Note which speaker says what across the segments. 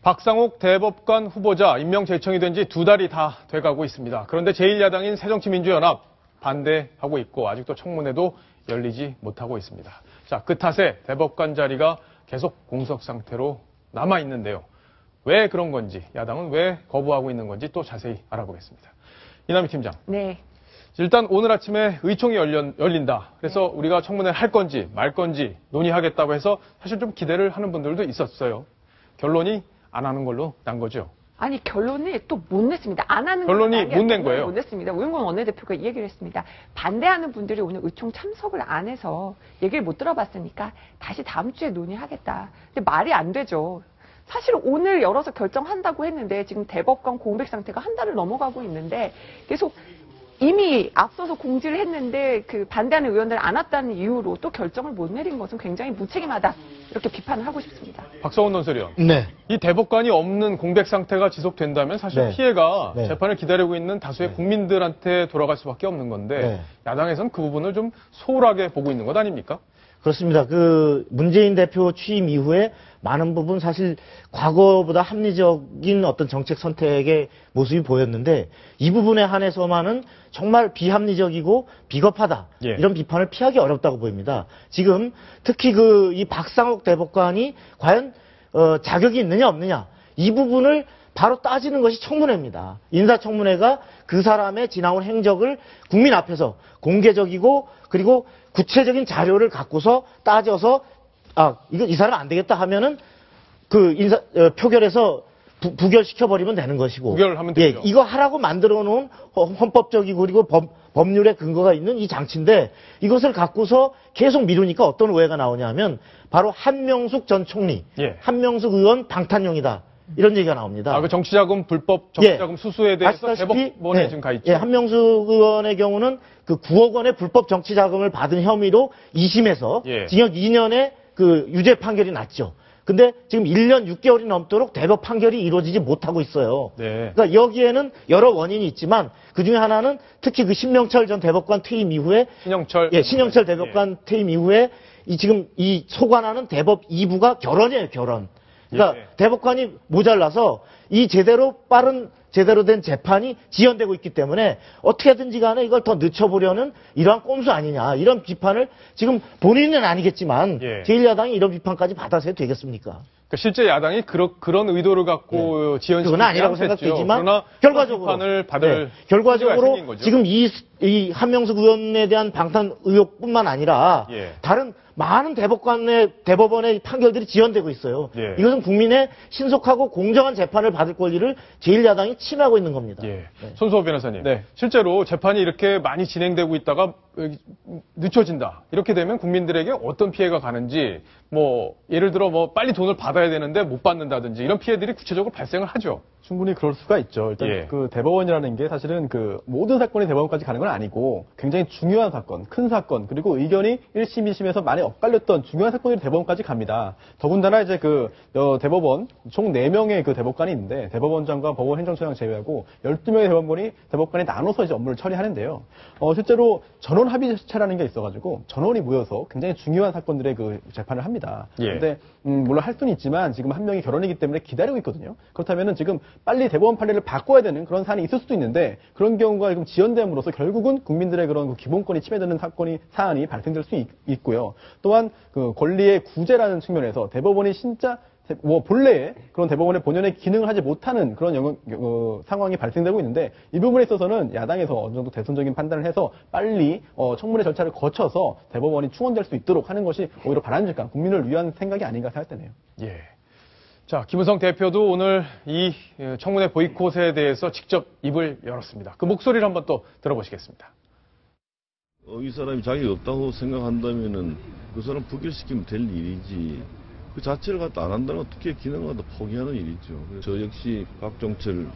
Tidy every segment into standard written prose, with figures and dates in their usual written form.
Speaker 1: 박상옥 대법관 후보자 임명 제청이 된 지 2달이 다 돼가고 있습니다. 그런데 제1야당인 새정치민주연합 반대하고 있고 아직도 청문회도 열리지 못하고 있습니다. 자, 그 탓에 대법관 자리가 계속 공석 상태로 남아있는데요. 왜 그런 건지, 야당은 왜 거부하고 있는 건지 또 자세히 알아보겠습니다. 이남희 팀장.
Speaker 2: 네.
Speaker 1: 일단 오늘 아침에 의총이 열린다. 그래서 우리가 청문회 할 건지 말 건지 논의하겠다고 해서 사실 좀 기대를 하는 분들도 있었어요. 결론이 안 하는 걸로 난 거죠.
Speaker 2: 아니, 결론이 또 못 냈습니다. 안 하는
Speaker 1: 결론이 못 낸 거예요.
Speaker 2: 못 냈습니다. 우영건 원내대표가 이 얘기를 했습니다. 반대하는 분들이 오늘 의총 참석을 안 해서 얘기를 못 들어봤으니까 다시 다음 주에 논의하겠다. 근데 말이 안 되죠. 사실 오늘 열어서 결정한다고 했는데 지금 대법관 공백 상태가 한 달을 넘어가고 있는데 계속 이미 앞서서 공지를 했는데 그 반대하는 의원들 안 왔다는 이유로 또 결정을 못 내린 것은 굉장히 무책임하다. 이렇게 비판을 하고 싶습니다.
Speaker 1: 박성원 논설위원.
Speaker 3: 네.
Speaker 1: 이 대법관이 없는 공백 상태가 지속된다면 사실
Speaker 3: 네.
Speaker 1: 피해가
Speaker 3: 네.
Speaker 1: 재판을 기다리고 있는 다수의 국민들한테 돌아갈 수밖에 없는 건데
Speaker 3: 네.
Speaker 1: 야당에서는 그 부분을 좀 소홀하게 보고 있는 것 아닙니까?
Speaker 3: 그렇습니다. 그 문재인 대표 취임 이후에 많은 부분 사실 과거보다 합리적인 어떤 정책 선택의 모습이 보였는데 이 부분에 한해서만은 정말 비합리적이고 비겁하다.
Speaker 1: 예.
Speaker 3: 이런 비판을 피하기 어렵다고 보입니다. 지금 특히 이 박상옥 대법관이 과연 자격이 있느냐 없느냐 이 부분을 바로 따지는 것이 청문회입니다. 인사청문회가 그 사람의 지나온 행적을 국민 앞에서 공개적이고 그리고 구체적인 자료를 갖고서 따져서 이 사람 안 되겠다 하면은 표결에서 부결시켜버리면 되는 것이고.
Speaker 1: 부결하면 되죠.
Speaker 3: 예, 이거 하라고 만들어 놓은 헌법적이고 그리고 법률의 근거가 있는 이 장치인데 이것을 갖고서 계속 미루니까 어떤 오해가 나오냐면 바로 한명숙 전 총리,
Speaker 1: 예.
Speaker 3: 한명숙 의원 방탄용이다. 이런 얘기가 나옵니다.
Speaker 1: 그 정치자금 불법 정치자금 수수에 대해서 대법원에 지금 가 있죠.
Speaker 3: 예, 한명숙 의원의 경우는 그 9억 원의 불법 정치자금을 받은 혐의로 2심에서 징역 2년의 유죄 판결이 났죠. 근데 지금 1년 6개월이 넘도록 대법 판결이 이루어지지 못하고 있어요.
Speaker 1: 네.
Speaker 3: 그러니까 여기에는 여러 원인이 있지만 그 중에 하나는 특히 신명철 전 대법관 퇴임 이후에 신영철 대법관 퇴임 이후에 지금 이 소관하는 대법 2부가 결원이에요, 결원. 그러니까 대법관이 모자라서 이 제대로 된 재판이 지연되고 있기 때문에 어떻게든지 간에 이걸 더 늦춰보려는 이러한 꼼수 아니냐 이런 비판을 지금 본인은 아니겠지만 제1야당이 이런 비판까지 받아서 해도 되겠습니까?
Speaker 1: 그러니까 실제 야당이 그런 의도를 갖고 지연시키지
Speaker 3: 그건 아니라고 생각되지만
Speaker 1: 그러나
Speaker 3: 결과적으로
Speaker 1: 비판을 받을
Speaker 3: 결과적으로 지금 이 한명숙 의원에 대한 방탄 의혹뿐만 아니라 다른 많은 대법원의 판결들이 지연되고 있어요. 이것은 국민의 신속하고 공정한 재판을 받을 권리를 제1야당이 침해하고 있는 겁니다.
Speaker 1: 손수호 변호사님, 실제로 재판이 이렇게 많이 진행되고 있다가 늦춰진다. 이렇게 되면 국민들에게 어떤 피해가 가는지, 예를 들어 빨리 돈을 받아야 되는데 못 받는다든지 이런 피해들이 구체적으로 발생을 하죠.
Speaker 4: 충분히 그럴 수가 있죠. 일단 그 대법원이라는 게 사실은 모든 사건이 대법원까지 가는 건 아니고 굉장히 중요한 사건, 큰 사건, 그리고 의견이 1심, 2심에서 많이 엇갈렸던 중요한 사건들이 대법원까지 갑니다. 더군다나 이제 대법원 총 4명의 대법관이 있는데 대법원장과 법원 행정처장 제외하고 12명의 대법관이 나눠서 이제 업무를 처리하는데요. 실제로 전원 합의체라는 게 있어가지고 전원이 모여서 굉장히 중요한 사건들의 재판을 합니다. 근데 물론 할 수는 있지만 지금 한 명이 결혼이기 때문에 기다리고 있거든요. 그렇다면은 지금 빨리 대법원 판례를 바꿔야 되는 그런 사안이 있을 수도 있는데 그런 경우가 지금 지연됨으로써 결국은 국민들의 그런 기본권이 침해되는 사안이 발생될 수 있고요. 또한 권리의 구제라는 측면에서 대법원이 진짜 본래의 그런 대법원의 본연의 기능을 하지 못하는 그런 상황이 발생되고 있는데 이 부분에 있어서는 야당에서 어느 정도 대선적인 판단을 해서 빨리 청문회 절차를 거쳐서 대법원이 충원될 수 있도록 하는 것이 오히려 바람직한 국민을 위한 생각이 아닌가 생각되네요.
Speaker 1: 자, 김은성 대표도 오늘 이 청문회 보이콧에 대해서 직접 입을 열었습니다. 그 목소리를 한번 또 들어보시겠습니다.
Speaker 5: 이 사람이 자격이 없다고 생각한다면은 그 사람 부결시키면 될 일이지. 그 자체를 갖다 안 한다면 어떻게 기능을 갖다 포기하는 일이죠. 저 역시 박종철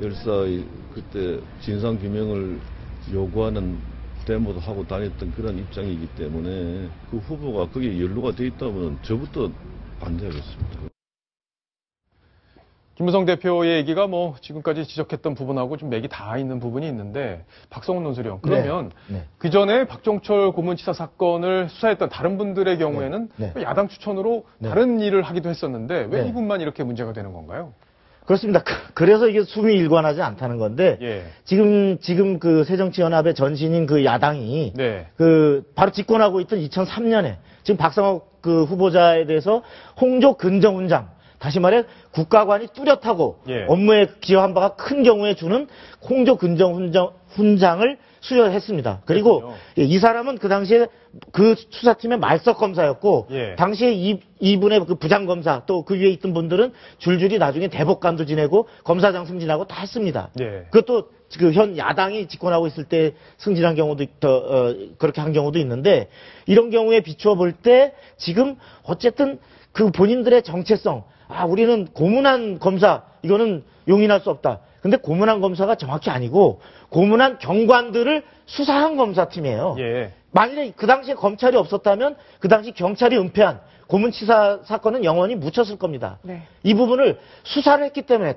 Speaker 5: 열사의 그때 진상규명을 요구하는 데모도 하고 다녔던 그런 입장이기 때문에 그 후보가 거기에 연루가 돼 있다면 저부터 반대하겠습니다.
Speaker 1: 김무성 대표의 얘기가 뭐 지금까지 지적했던 부분하고 좀 맥이 다 있는 부분이 있는데 박성훈 논설위원 그러면 그 전에 박종철 고문치사 사건을 수사했던 다른 분들의 경우에는 야당 추천으로 다른 일을 하기도 했었는데 왜 이분만 이렇게 문제가 되는 건가요?
Speaker 3: 그렇습니다. 그래서 이게 숨이 일관하지 않다는 건데 지금 그 새정치연합의 전신인 그 야당이 그 바로 집권하고 있던 2003년에 지금 박상욱 그 후보자에 대해서 홍조 근정훈장 다시 말해 국가관이 뚜렷하고 업무에 기여한 바가 큰 경우에 주는 홍조 근정훈장을 수여했습니다. 그리고 이 사람은 그 당시에 그 수사팀의 말석 검사였고 당시에 이분의 그 부장검사 또 그 위에 있던 분들은 줄줄이 나중에 대법관도 지내고 검사장 승진하고 다 했습니다. 그것도 그 현 야당이 집권하고 있을 때 승진한 경우도 그렇게 한 경우도 있는데 이런 경우에 비추어 볼 때 지금 어쨌든 그 본인들의 정체성 우리는 고문한 검사 이거는 용인할 수 없다. 근데 고문한 검사가 정확히 아니고 고문한 경관들을 수사한 검사팀이에요. 만일에 그 당시에 검찰이 없었다면 그 당시 경찰이 은폐한 고문치사 사건은 영원히 묻혔을 겁니다. 이 부분을 수사를 했기 때문에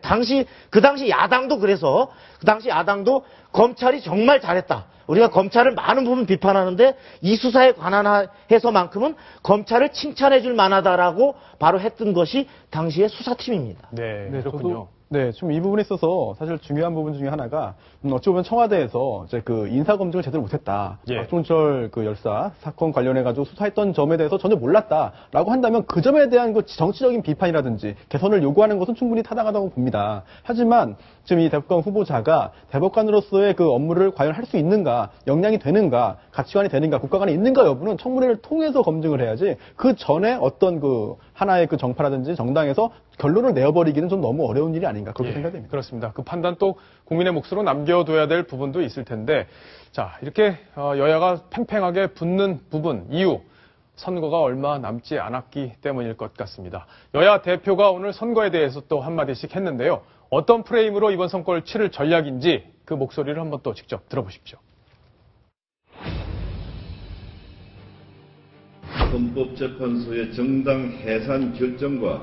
Speaker 3: 그 당시 야당도 그래서 그 당시 야당도 검찰이 정말 잘했다. 우리가 검찰을 많은 부분 비판하는데 이 수사에 관한해서만큼은 검찰을 칭찬해 줄 만하다라고 바로 했던 것이 당시의 수사팀입니다.
Speaker 1: 그렇군요.
Speaker 4: 좀 이 부분에 있어서 사실 중요한 부분 중에 하나가 어찌 보면 청와대에서 이제 그 인사검증을 제대로 못했다. 박종철 그 열사 사건 관련해가지고 수사했던 점에 대해서 전혀 몰랐다라고 한다면 그 점에 대한 그 정치적인 비판이라든지 개선을 요구하는 것은 충분히 타당하다고 봅니다. 하지만 지금 이 대법관 후보자가 대법관으로서의 그 업무를 과연 할 수 있는가, 역량이 되는가, 가치관이 되는가, 국가관이 있는가 여부는 청문회를 통해서 검증을 해야지 그 전에 어떤 그 하나의 그 정파라든지 정당에서 결론을 내어버리기는 좀 너무 어려운 일이 아닌가 그렇게 생각됩니다.
Speaker 1: 그렇습니다. 그 판단 또 국민의 몫으로 남겨둬야 될 부분도 있을 텐데 자 이렇게 여야가 팽팽하게 붙는 부분 이유 선거가 얼마 남지 않았기 때문일 것 같습니다. 여야 대표가 오늘 선거에 대해서 또 한마디씩 했는데요. 어떤 프레임으로 이번 선거를 치를 전략인지 그 목소리를 한번 또 직접 들어보십시오.
Speaker 5: 헌법재판소의 정당 해산 결정과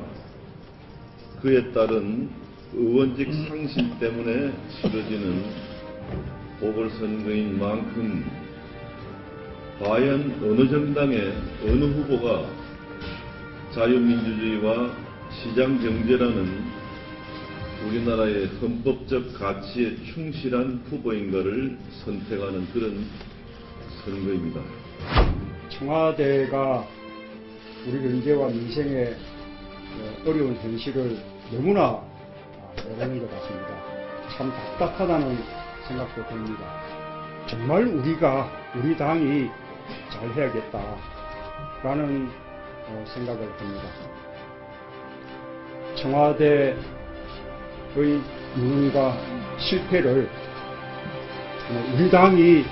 Speaker 5: 그에 따른 의원직 상실 때문에 치러지는 보궐선거인 만큼 과연 어느 정당의 어느 후보가 자유민주주의와 시장경제라는 우리나라의 헌법적 가치에 충실한 후보인가를 선택하는 그런 선거입니다.
Speaker 6: 청와대가 우리 경제와 민생의 어려운 현실을 너무나 모르는 것 같습니다. 참 답답하다는 생각도 듭니다. 정말 우리 당이 잘해야겠다라는 생각을 듭니다. 청와대의 무능과 실패를 우리 당이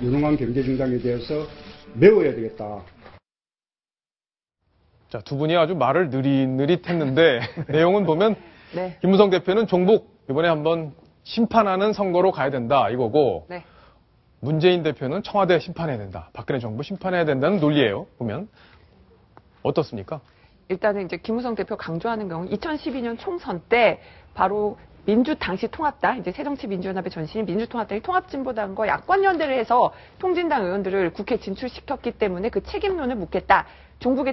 Speaker 6: 유능한 경제정당에 대해서 메워야 되겠다.
Speaker 1: 자, 두 분이 아주 말을 느릿느릿했는데 내용은 보면 김무성 대표는 종북 이번에 한번 심판하는 선거로 가야 된다 이거고 문재인 대표는 청와대 심판해야 된다. 박근혜 정부 심판해야 된다는 논리예요. 보면 어떻습니까?
Speaker 2: 일단은 이제 김무성 대표 강조하는 경우 2012년 총선 때 바로 당시 통합당, 이제 새정치민주연합의 전신인 민주통합당이 통합진보당과 야권연대를 해서 통진당 의원들을 국회에 진출시켰기 때문에 그 책임론을 묻겠다. 종북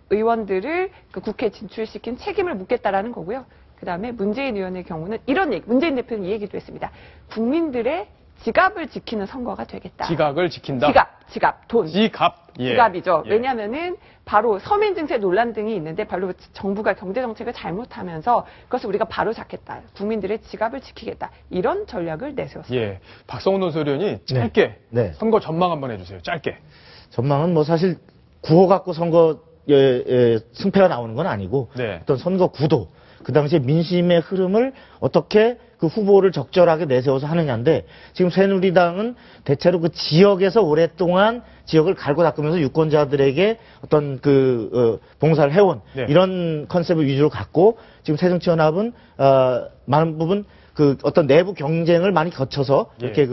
Speaker 2: 의원들을 그 국회에 진출시킨 책임을 묻겠다라는 거고요. 그 다음에 문재인 의원의 경우는 문재인 대표는 이 얘기도 했습니다. 국민들의 지갑을 지키는 선거가 되겠다.
Speaker 1: 지갑을 지킨다?
Speaker 2: 지갑, 돈. 지갑이죠.
Speaker 1: 예.
Speaker 2: 왜냐하면은 바로 서민 증세 논란 등이 있는데 바로 정부가 경제 정책을 잘못하면서 그것을 우리가 바로 잡겠다. 국민들의 지갑을 지키겠다. 이런 전략을 내세웠습니다.
Speaker 1: 예. 박성훈 논설위원이 짧게 선거 전망 한번 해주세요. 짧게.
Speaker 3: 전망은 뭐 사실 구호 갖고 선거에 승패가 나오는 건 아니고 어떤 선거 구도, 그 당시에 민심의 흐름을 어떻게 그 후보를 적절하게 내세워서 하느냐인데 지금 새누리당은 대체로 그 지역에서 오랫동안 지역을 갈고 닦으면서 유권자들에게 어떤 봉사를 해온 이런 컨셉을 위주로 갖고 지금 새정치연합은 많은 부분 그 어떤 내부 경쟁을 많이 거쳐서 이렇게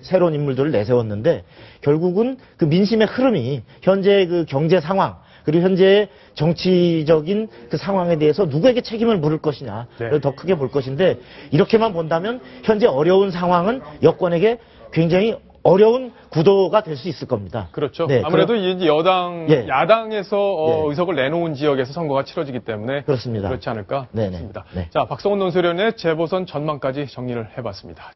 Speaker 3: 새로운 인물들을 내세웠는데 결국은 그 민심의 흐름이 현재 그 경제 상황 그리고 현재의 정치적인 그 상황에 대해서 누구에게 책임을 물을 것이냐를
Speaker 1: 네.
Speaker 3: 더 크게 볼 것인데 이렇게만 본다면 현재 어려운 상황은 여권에게 굉장히 어려운 구도가 될 수 있을 겁니다.
Speaker 1: 그렇죠.
Speaker 3: 네,
Speaker 1: 아무래도 이제 여당,
Speaker 3: 예.
Speaker 1: 야당에서
Speaker 3: 예.
Speaker 1: 의석을 내놓은 지역에서 선거가 치러지기 때문에
Speaker 3: 그렇습니다.
Speaker 1: 그렇지 않을까
Speaker 3: 네네.
Speaker 1: 싶습니다.
Speaker 3: 네.
Speaker 1: 자, 박성훈 논설위원의 재보선 전망까지 정리를 해봤습니다.